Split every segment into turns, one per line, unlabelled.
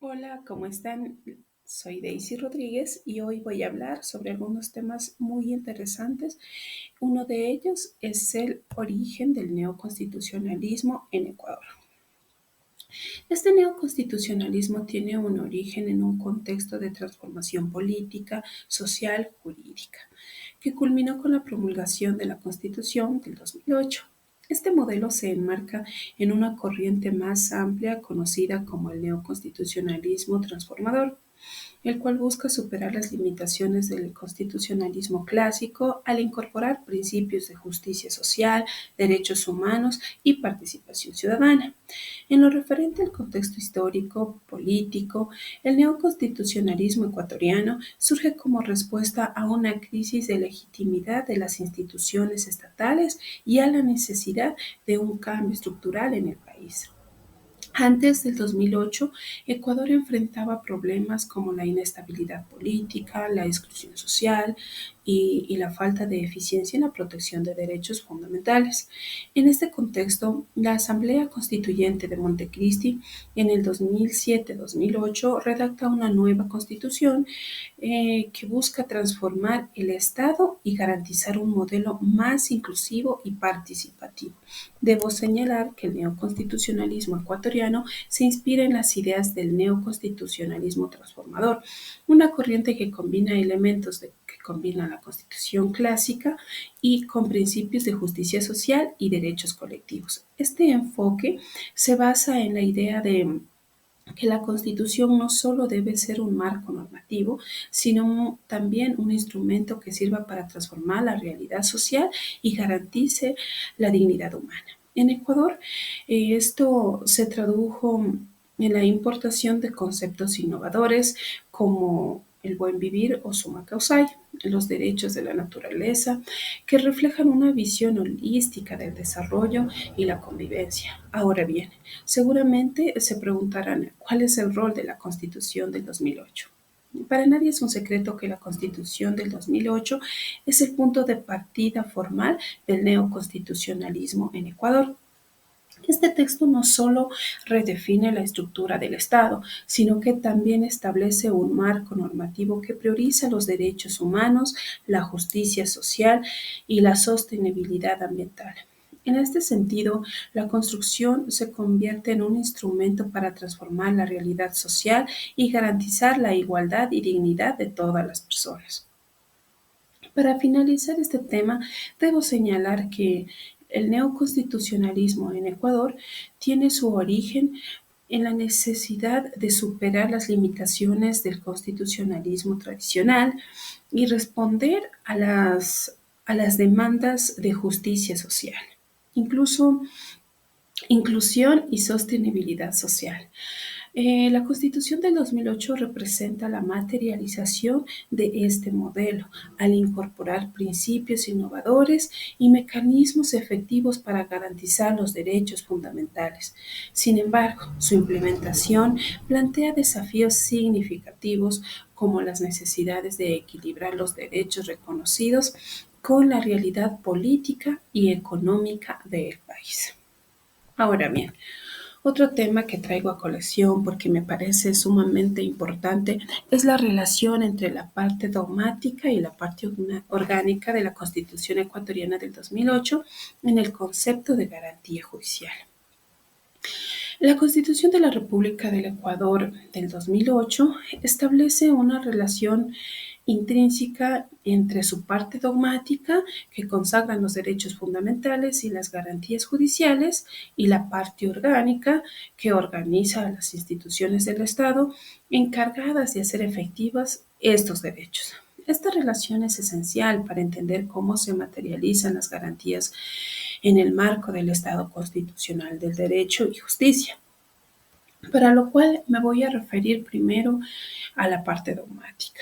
Hola, ¿cómo están? Soy Daisy Rodríguez y hoy voy a hablar sobre algunos temas muy interesantes. Uno de ellos es el origen del neoconstitucionalismo en Ecuador. Este neoconstitucionalismo tiene un origen en un contexto de transformación política, social, jurídica, que culminó con la promulgación de la Constitución del 2008. Este modelo se enmarca en una corriente más amplia conocida como el neoconstitucionalismo transformador, el cual busca superar las limitaciones del constitucionalismo clásico al incorporar principios de justicia social, derechos humanos y participación ciudadana. En lo referente al contexto histórico, político, el neoconstitucionalismo ecuatoriano surge como respuesta a una crisis de legitimidad de las instituciones estatales y a la necesidad de un cambio estructural en el país. Antes del 2008, Ecuador enfrentaba problemas como la inestabilidad política, la exclusión social y la falta de eficiencia en la protección de derechos fundamentales. En este contexto, la Asamblea Constituyente de Montecristi en el 2007-2008 redacta una nueva constitución que busca transformar el Estado y garantizar un modelo más inclusivo y participativo. Debo señalar que el neoconstitucionalismo ecuatoriano se inspira en las ideas del neoconstitucionalismo transformador, una corriente que combina elementos que combina la constitución clásica y con principios de justicia social y derechos colectivos. Este enfoque se basa en la idea de que la Constitución no solo debe ser un marco normativo, sino también un instrumento que sirva para transformar la realidad social y garantice la dignidad humana. En Ecuador, esto se tradujo en la importación de conceptos innovadores como el buen vivir o summa causale, los derechos de la naturaleza, que reflejan una visión holística del desarrollo y la convivencia. Ahora bien, seguramente se preguntarán cuál es el rol de la Constitución del 2008. Para nadie es un secreto que la Constitución del 2008 es el punto de partida formal del neoconstitucionalismo en Ecuador. Este texto no solo redefine la estructura del Estado, sino que también establece un marco normativo que prioriza los derechos humanos, la justicia social y la sostenibilidad ambiental. En este sentido, la construcción se convierte en un instrumento para transformar la realidad social y garantizar la igualdad y dignidad de todas las personas. Para finalizar este tema, debo señalar que el neoconstitucionalismo en Ecuador tiene su origen en la necesidad de superar las limitaciones del constitucionalismo tradicional y responder a las demandas de justicia social, incluso inclusión y sostenibilidad social. La Constitución del 2008 representa la materialización de este modelo al incorporar principios innovadores y mecanismos efectivos para garantizar los derechos fundamentales. Sin embargo, su implementación plantea desafíos significativos como las necesidades de equilibrar los derechos reconocidos con la realidad política y económica del país. Ahora bien, otro tema que traigo a colección porque me parece sumamente importante es la relación entre la parte dogmática y la parte orgánica de la Constitución ecuatoriana del 2008 en el concepto de garantía judicial. La Constitución de la República del Ecuador del 2008 establece una relación intrínseca entre su parte dogmática, que consagra los derechos fundamentales y las garantías judiciales, y la parte orgánica, que organiza a las instituciones del Estado encargadas de hacer efectivas estos derechos. Esta relación es esencial para entender cómo se materializan las garantías en el marco del Estado constitucional del derecho y justicia, para lo cual me voy a referir primero a la parte dogmática.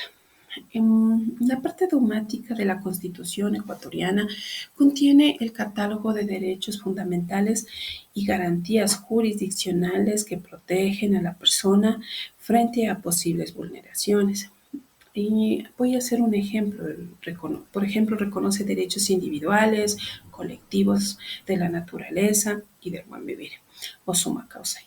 En la parte dogmática de la Constitución ecuatoriana contiene el catálogo de derechos fundamentales y garantías jurisdiccionales que protegen a la persona frente a posibles vulneraciones. Y voy a hacer un ejemplo. Por ejemplo, reconoce derechos individuales, colectivos de la naturaleza y del buen vivir, o summa causa.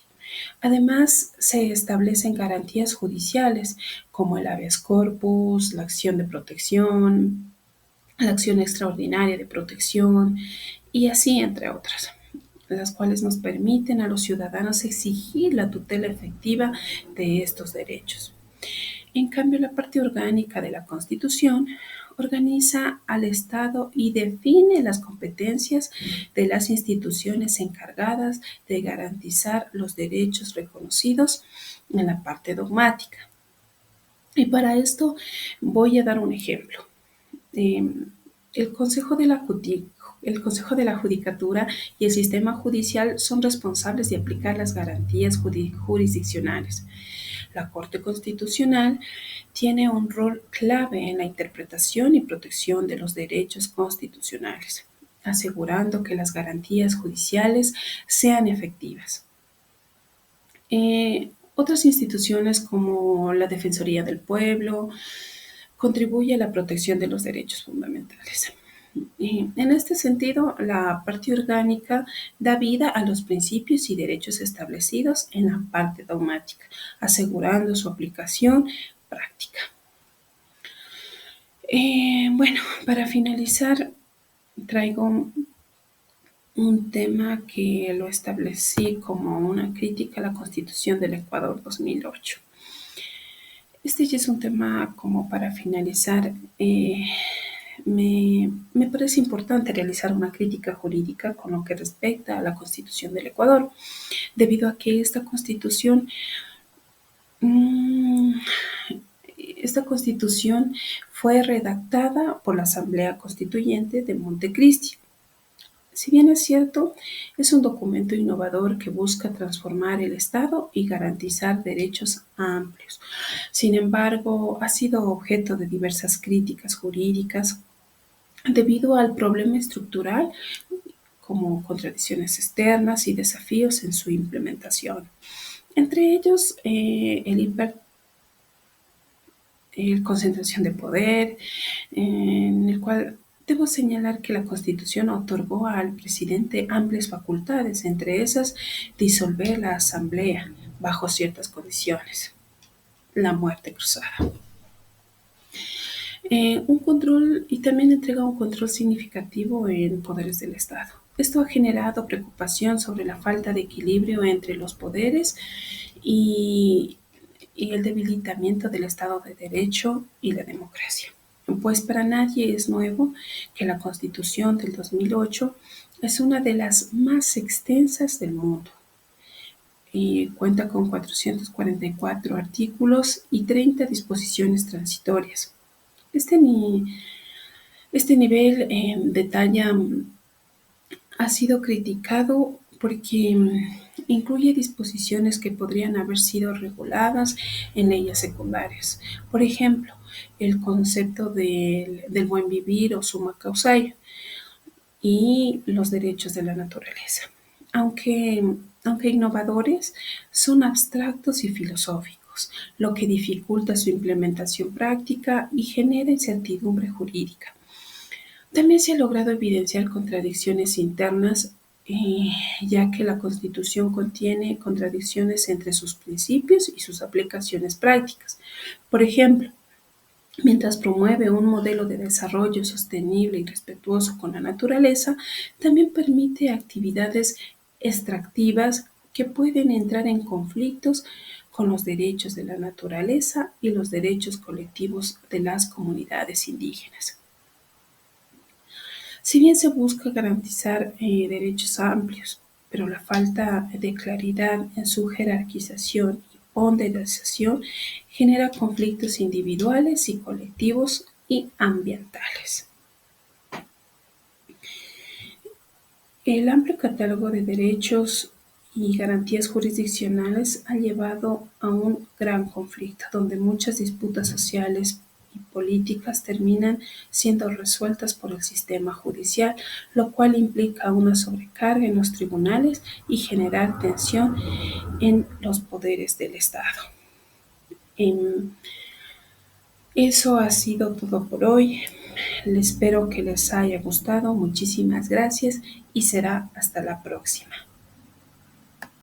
Además, se establecen garantías judiciales como el habeas corpus, la acción de protección, la acción extraordinaria de protección y así entre otras, las cuales nos permiten a los ciudadanos exigir la tutela efectiva de estos derechos. En cambio, la parte orgánica de la Constitución organiza al Estado y define las competencias de las instituciones encargadas de garantizar los derechos reconocidos en la parte dogmática. Y para esto voy a dar un ejemplo. Eh, el Consejo de la el Consejo de la Judicatura y el sistema judicial son responsables de aplicar las garantías jurisdiccionales. La Corte Constitucional tiene un rol clave en la interpretación y protección de los derechos constitucionales, asegurando que las garantías judiciales sean efectivas. Otras instituciones como la Defensoría del Pueblo contribuye a la protección de los derechos fundamentales. Y en este sentido, la parte orgánica da vida a los principios y derechos establecidos en la parte dogmática, asegurando su aplicación práctica. Bueno, para finalizar, traigo un tema que lo establecí como una crítica a la Constitución del Ecuador 2008. Este ya es un tema como para finalizar. Me parece importante realizar una crítica jurídica con lo que respecta a la Constitución del Ecuador, debido a que mm, esta constitución fue redactada por la Asamblea Constituyente de Montecristi. Si bien es cierto, es un documento innovador que busca transformar el Estado y garantizar derechos amplios. Sin embargo, ha sido objeto de diversas críticas jurídicas debido al problema estructural como contradicciones externas y desafíos en su implementación. Entre ellos, el concentración de poder, en el cual debo señalar que la Constitución otorgó al presidente amplias facultades, entre esas disolver la Asamblea bajo ciertas condiciones, la muerte cruzada. Un control y también entrega un control significativo en poderes del Estado. Esto ha generado preocupación sobre la falta de equilibrio entre los poderes y, y el debilitamiento del Estado de Derecho y la democracia. Pues para nadie es nuevo que la Constitución del 2008 es una de las más extensas del mundo y cuenta con 444 artículos y 30 disposiciones transitorias. Este, ni, este nivel detalla ha sido criticado porque incluye disposiciones que podrían haber sido reguladas en leyes secundarias. Por ejemplo, el concepto del buen vivir o summa causa y los derechos de la naturaleza. Aunque innovadores, son abstractos y filosóficos, lo que dificulta su implementación práctica y genera incertidumbre jurídica. También se ha logrado evidenciar contradicciones internas, ya que la Constitución contiene contradicciones entre sus principios y sus aplicaciones prácticas. Por ejemplo, mientras promueve un modelo de desarrollo sostenible y respetuoso con la naturaleza, también permite actividades extractivas que pueden entrar en conflictos con los derechos de la naturaleza y los derechos colectivos de las comunidades indígenas. Si bien se busca garantizar derechos amplios, pero la falta de claridad en su jerarquización y ponderación genera conflictos individuales y colectivos y ambientales. El amplio catálogo de derechos y garantías jurisdiccionales ha llevado a un gran conflicto, donde muchas disputas sociales y políticas terminan siendo resueltas por el sistema judicial, lo cual implica una sobrecarga en los tribunales y generar tensión en los poderes del Estado. Em, Eso ha sido todo por hoy. Espero que les haya gustado. Muchísimas gracias y será hasta la próxima.